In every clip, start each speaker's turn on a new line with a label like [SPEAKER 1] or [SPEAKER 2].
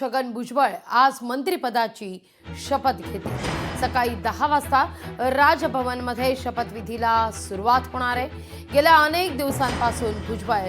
[SPEAKER 1] छगन भुजबळ आज मंत्रिपदाची शपथ घेतील। सकाळी 10 वाजता राजभवनमध्ये शपथविधीला सुरुवात होणार आहे। गेल्या अनेक दिवसांपासून भुजबळ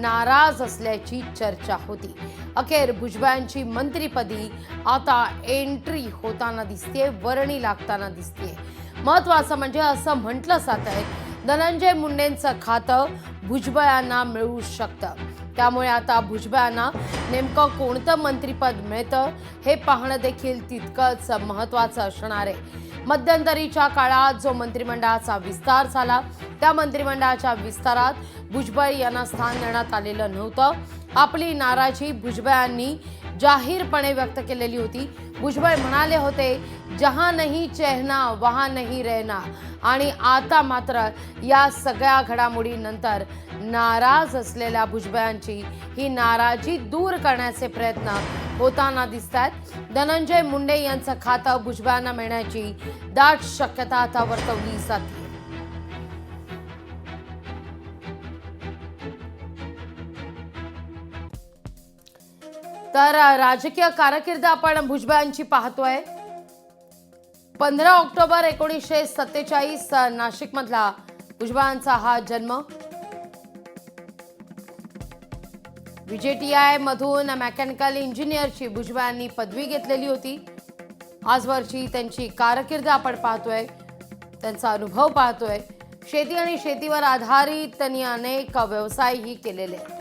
[SPEAKER 1] नाराज असल्याची चर्चा होती। अखेर भुजबळांची मंत्रिपदी आता एंट्री होताना दिसते, वर्णी लागताना दिसते। महत्त्वाचं म्हणजे असं म्हटलं जात आहे धनंजय मुंडेंचं खातं भुजबळांना मिळू शकतं। त्यामुळे आता भुजबळांना नेमकं कोणतं मंत्रिपद मिळतं हे पाहणं देखील तितकंच महत्त्वाचं असणार आहे। मध्यंतरीच्या काळात जो मंत्रिमंडळाचा विस्तार झाला त्या मंत्रिमंडळाच्या विस्तारात भुजबळ यांना स्थान देण्यात आलेलं नव्हतं। आपली नाराजी भुजबळांनी जाहीरपणे व्यक्त केलेली होती। भुजबळ म्हणाले होते जहां नहीं चहना वहां नहीं रहना। आणि आता मात्र या सगळ्या घडामोडींनंतर नाराज असलेल्या भुजबळांची ही नाराजी दूर करण्याचे प्रयत्न होताना दिसतात। धनंजय मुंडे यांचं खातं भुजबळांना मिळण्याची दाट शक्यता आता वर्तवली जाते। तर राजकीय कारकीर्द आपण भुजबळांची पाहतोय। 15 ऑक्टोबर 1947 नाशिक मधला भुजबळांचा हा जन्म। VJTI मधून मेकॅनिकल इंजिनियरची भुजबळांनी पदवी घेतलेली होती। आजवरची त्यांची कारकीर्द आपण पाहतोय, त्यांचा अनुभव पाहतोय। शेती आणि शेतीवर आधारित त्यांनी अनेक व्यवसायही केलेले आहेत।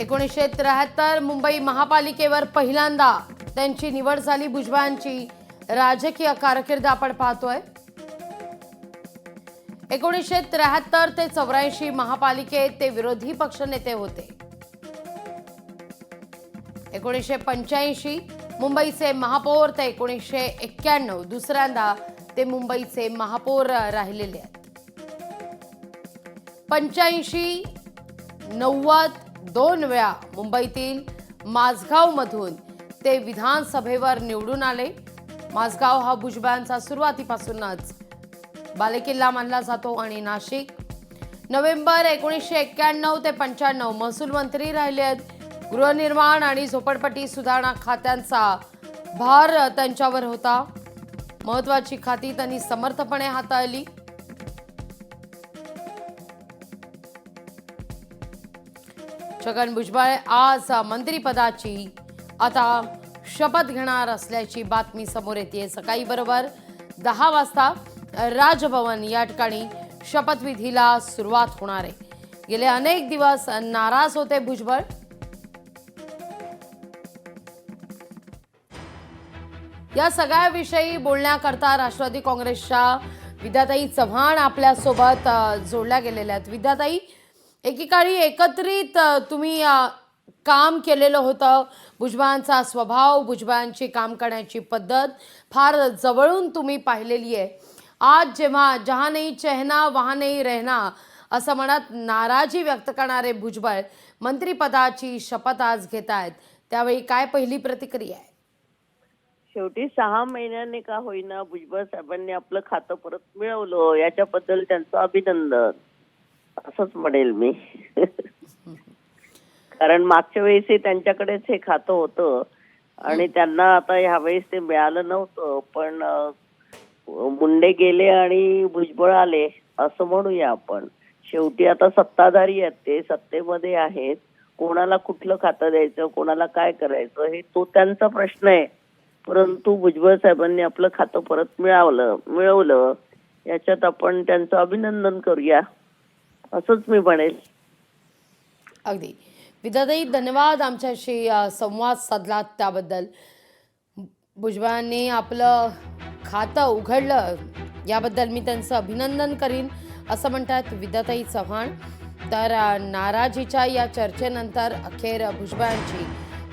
[SPEAKER 1] एकोणीसशे 73 मुंबई महापालिकेवर पहिल्यांदा त्यांची निवड झाली। भुजबळांची राजकीय कारकीर्द आपण पाहतोय। 1973 ते 84 महापालिकेत ते विरोधी पक्षनेते होते। 1985 मुंबईचे महापौर ते 1991 दुसऱ्यांदा ते मुंबईचे महापौर राहिलेले आहेत। 85, 90 दोन वेळा मुंबईतील माझगाव मधून ते विधानसभेवर निवडून आले। माझगाव हा भुजबळांचा सुरुवातीपासूनच बालेकिल्ला मानला जातो। आणि नाशिक नोव्हेंबर 1991 ते 95 महसूल मंत्री राहिले आहेत। गृहनिर्माण आणि झोपडपट्टी सुधारणा खात्यांचा भार त्यांच्यावर होता। महत्त्वाची खाती त्यांनी समर्थपणे हाताळली। छगन भुजबळ आज मंत्रिपदाची आता शपथ घेणार असल्याची बातमी समोर येते। सकाळी बरोबर 10 वाजता राजभवन या ठिकाणी शपथविधीला सुरुवात होणार आहे। गेले अनेक दिवस नाराज होते भुजबळ। या सगळ्याविषयी बोलण्याकरता राष्ट्रवादी काँग्रेसच्या विद्याताई चव्हाण आपल्या सोबत जोडल्या गेलेल्या आहेत। विद्याताई, एकेकाळी एकत्रित तुम्ही काम केलेलं होतं। भुजबळांचा स्वभाव, भुजबळांची काम करण्याची पद्धत फार जवळून तुम्ही पाहिलेली आहे। आज जेव्हा जहां नहीं चहना वहां नहीं रहना असं म्हणत नाराजी व्यक्त करणारे भुजबळ मंत्रिपदाची शपथ आज घेत आहेत, त्यावेळी काय पहिली प्रतिक्रिया आहे?
[SPEAKER 2] शेवटी 6 महिन्यांनी का होईना भुजबळ साहेबांनी आपलं खातं परत मिळवलं, याच्याबद्दल त्यांचं अभिनंदन असंच म्हणेल मी। कारण मागच्या वेळेस त्यांच्याकडेच हे खातं होतं आणि त्यांना आता ह्यावेळेस ते मिळालं नव्हतं। पण मुंडे गेले आणि भुजबळ आले असं म्हणूया आपण। शेवटी आता सत्ताधारी आहेत, ते सत्तेमध्ये आहेत। कोणाला कुठलं खातं द्यायचं, कोणाला काय करायचं हे तो त्यांचा प्रश्न आहे। परंतु भुजबळ साहेबांनी आपलं खातं परत मिळवलं याच्यात आपण त्यांचं अभिनंदन करूया असंच मी म्हणेल।
[SPEAKER 1] अगदी विद्याताई, धन्यवाद आमच्याशी संवाद साधलात त्याबद्दल। भुजबळांनी आपलं खातं उघडलं याबद्दल मी त्यांचं अभिनंदन करीन असं म्हणतात विद्याताई चव्हाण। तर नाराजीच्या या चर्चेनंतर अखेर भुजबळांची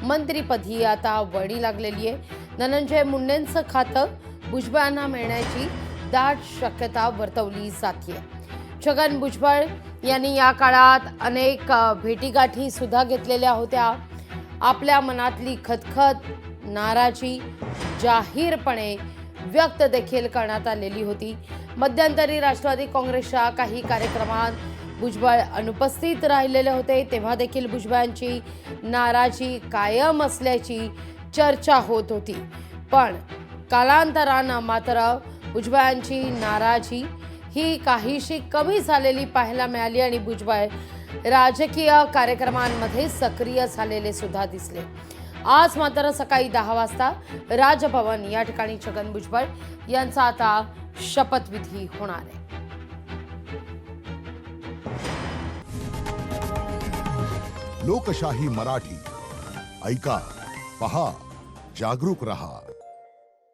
[SPEAKER 1] मंत्रिपदी आता वळी लागलेली आहे। धनंजय मुंडेंचं खातं भुजबळांना मिळण्याची दाट शक्यता वर्तवली जाते. छगन भुजबळ यांनी या काळात अनेक भेटीगाठी सुद्धा घेतलेल्या होत्या. आपल्या मनातली खतखत, नाराजी जाहीरपणे व्यक्त देखील करण्यात आलेली होती. मध्यंतरी राष्ट्रवादी काँग्रेसच्या काही कार्यक्रमात भुजबळ अनुपस्थित राहिलेले होते, तेव्हा देखील भुजबळांची नाराजी कायम असल्याची चर्चा होत होती. पण कालांतरानं मात्र भुजबळांची नाराजी ही काहीशी कमी झालेली पाहायला मिळाली आणि भुजबळ राजकीय कार्यक्रमांमध्ये सक्रिय झालेले सुद्धा दिसले. आज मात्र सकाळी 10 वाजता राजभवन या ठिकाणी छगन भुजबळ यांचा आता शपथविधी होणार आहे.
[SPEAKER 3] लोकशाही मराठी ऐका, पहा, जागरूक रहा.